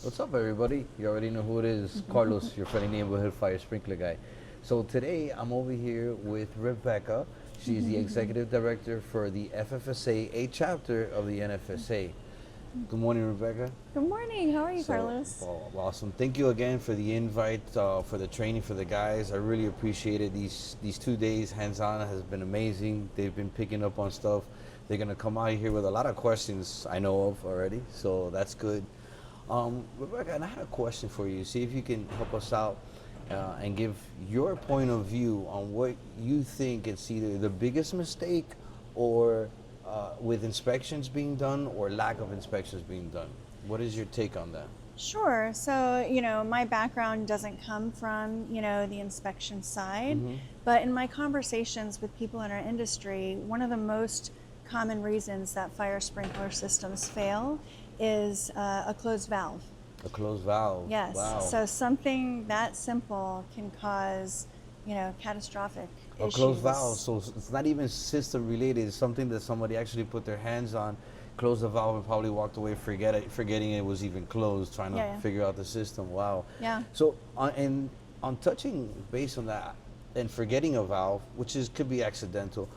What's up, everybody? You already know who it is. Carlos, your friendly neighborhood fire sprinkler guy. So today I'm over here with Rebekah. She's the executive director for the FFSA, a chapter of the NFSA. Good morning, Rebekah. Good morning. How are you, So, Carlos? awesome. Thank you again for the invite, for the training for the guys. I really appreciate it. These 2 days hands-on has been amazing. They've been picking up on stuff. They're gonna come out here with a lot of questions I know of already, so that's good. Rebekah, and I had a question for you. See if you can help us out and give your point of view on what you think it's either the biggest mistake or with inspections being done or lack of inspections being done. What is your take on that? Sure. So, my background doesn't come from, the inspection side, but in my conversations with people in our industry, one of the most common reasons that fire sprinkler systems fail is a closed valve. A closed valve. Yes. Wow. So something that simple can cause, catastrophic A issues. closed valve, so it's not even system related. It's something that somebody actually put their hands on, closed the valve, and probably walked away forgetting it was even closed, trying to figure out the system. Wow. Yeah. So on touching base on that and forgetting a valve, which could be accidental.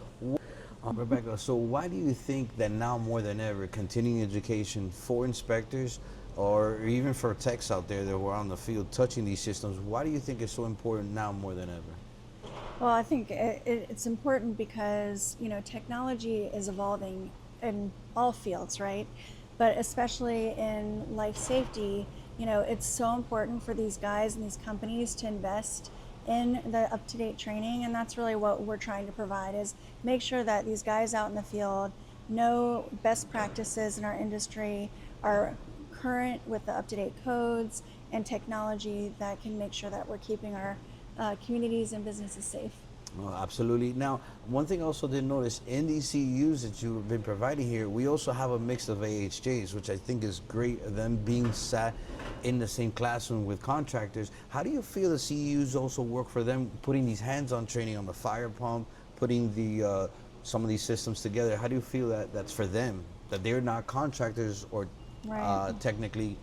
Rebekah, so why do you think that now more than ever, continuing education for inspectors or even for techs out there that were on the field touching these systems, why do you think it's so important now more than ever? Well, I think it's important because, technology is evolving in all fields, right? But especially in life safety, it's so important for these guys and these companies to invest in the up-to-date training, and that's really what we're trying to provide, is make sure that these guys out in the field know best practices in our industry, are current with the up-to-date codes and technology that can make sure that we're keeping our communities and businesses safe. Well, absolutely. Now, one thing I also did notice in these CEUs that you've been providing here, we also have a mix of AHJs, which I think is great, them being sat in the same classroom with contractors. How do you feel the CEUs also work for them, putting these hands-on training on the fire pump, putting the some of these systems together? How do you feel that that's for them, that they're not contractors or technically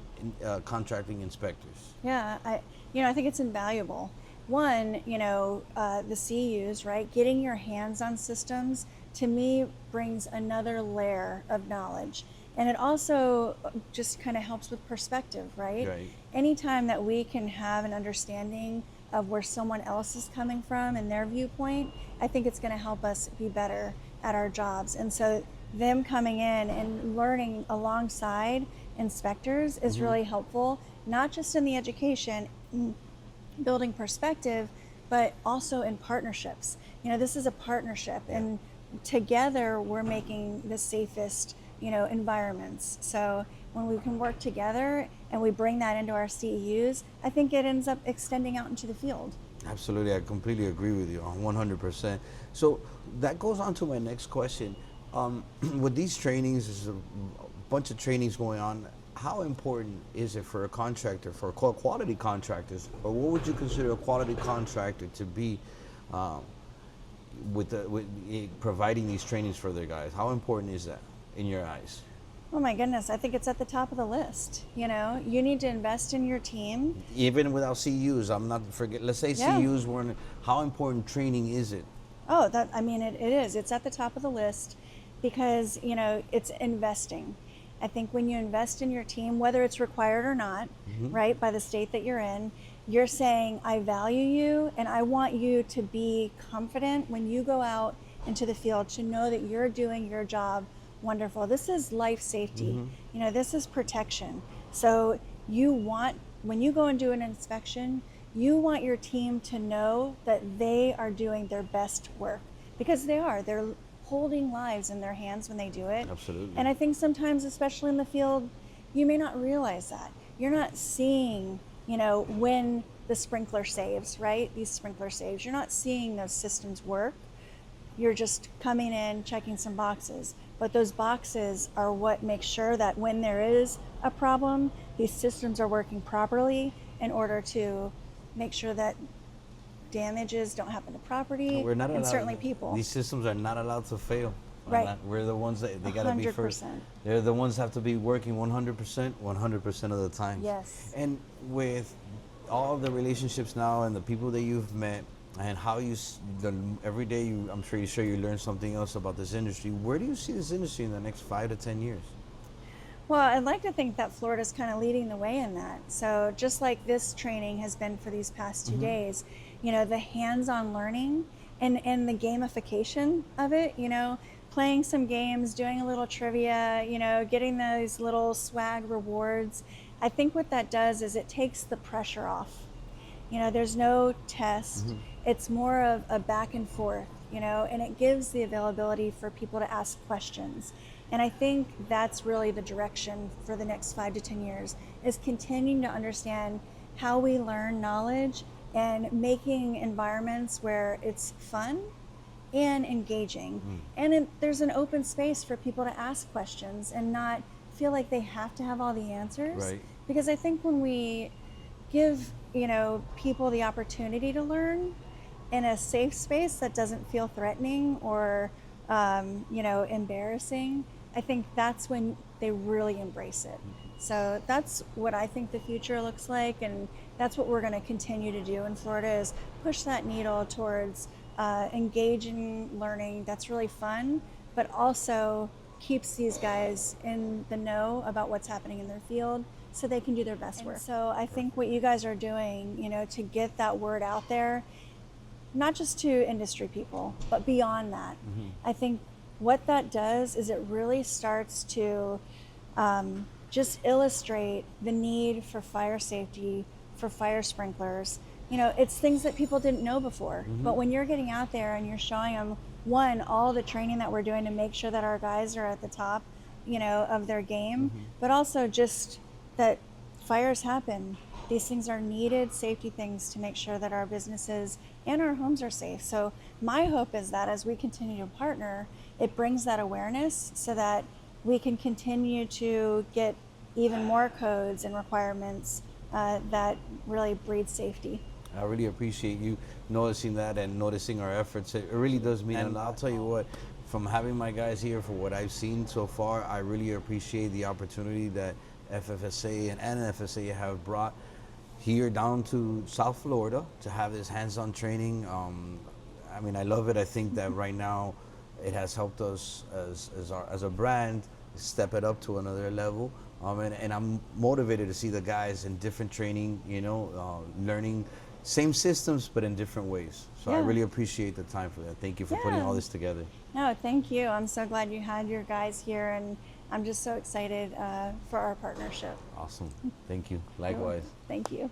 contracting inspectors? Yeah, I think it's invaluable. One, the CUs, right? Getting your hands on systems, to me, brings another layer of knowledge. And it also just kind of helps with perspective, right? Right. Anytime that we can have an understanding of where someone else is coming from and their viewpoint, I think it's going to help us be better at our jobs. And so them coming in and learning alongside inspectors is really helpful, not just in the education, building perspective, but also in partnerships. This is a partnership, and together we're making the safest, environments. So when we can work together and we bring that into our CEUs, I think it ends up extending out into the field. Absolutely, I completely agree with you on 100%. So that goes on to my next question. With these trainings, there's a bunch of trainings going on. How important is it for a contractor, for quality contractors, or what would you consider a quality contractor to be with providing these trainings for their guys? How important is that in your eyes? Oh my goodness, I think it's at the top of the list. You need to invest in your team. Even without CUs, let's say CUs weren't, how important training is it? Oh, it is. It's at the top of the list because, it's investing. I think when you invest in your team, whether it's required or not, right, by the state that you're in, you're saying, I value you and I want you to be confident when you go out into the field to know that you're doing your job wonderful. This is life safety. This is protection. So when you go and do an inspection, you want your team to know that they are doing their best work, because they're holding lives in their hands when they do it. Absolutely. And I think sometimes, especially in the field, you may not realize that. You're not seeing, when the sprinkler saves, right? These sprinkler saves, you're not seeing those systems work. You're just coming in, checking some boxes. But those boxes are what makes sure that when there is a problem, these systems are working properly in order to make sure that damages don't happen to property and certainly people. These systems are not allowed to fail. Right. We're the ones that they gotta be first. 100%. They're the ones that have to be working 100% of the time. Yes. And with all the relationships now and the people that you've met and how every day I'm sure you learn something else about this industry. Where do you see this industry in the next 5 to 10 years? Well, I'd like to think that Florida's kind of leading the way in that. So just like this training has been for these past 2 days, the hands-on learning and the gamification of it, playing some games, doing a little trivia, getting those little swag rewards. I think what that does is it takes the pressure off. There's no test. It's more of a back and forth, and it gives the availability for people to ask questions. And I think that's really the direction for the next 5 to 10 years, is continuing to understand how we learn knowledge and making environments where it's fun and engaging. And there's an open space for people to ask questions and not feel like they have to have all the answers. Right. Because I think when we give, people the opportunity to learn in a safe space that doesn't feel threatening or, embarrassing, I think that's when they really embrace it. So that's what I think the future looks like, and that's what we're going to continue to do in Florida, is push that needle towards engaging learning that's really fun, but also keeps these guys in the know about what's happening in their field so they can do their best work. So I think what you guys are doing, to get that word out there, not just to industry people, but beyond that, I think what that does is it really starts to just illustrate the need for fire safety, for fire sprinklers. It's things that people didn't know before. But when you're getting out there and you're showing them, one, all the training that we're doing to make sure that our guys are at the top, of their game, but also just that fires happen. These things are needed safety things to make sure that our businesses and our homes are safe. So my hope is that as we continue to partner, it brings that awareness so that we can continue to get even more codes and requirements that really breed safety. I really appreciate you noticing that and noticing our efforts. It really does mean, and I'll tell you what, from having my guys here, for what I've seen so far, I really appreciate the opportunity that FFSA and FFSA have brought here down to South Florida to have this hands-on training. I love it. I think that right now it has helped us as a brand step it up to another level. And I'm motivated to see the guys in different training, learning same systems but in different ways. So I really appreciate the time for that. Thank you for putting all this together. No, thank you. I'm so glad you had your guys here, and I'm just so excited for our partnership. Awesome. Thank you. Likewise. Thank you.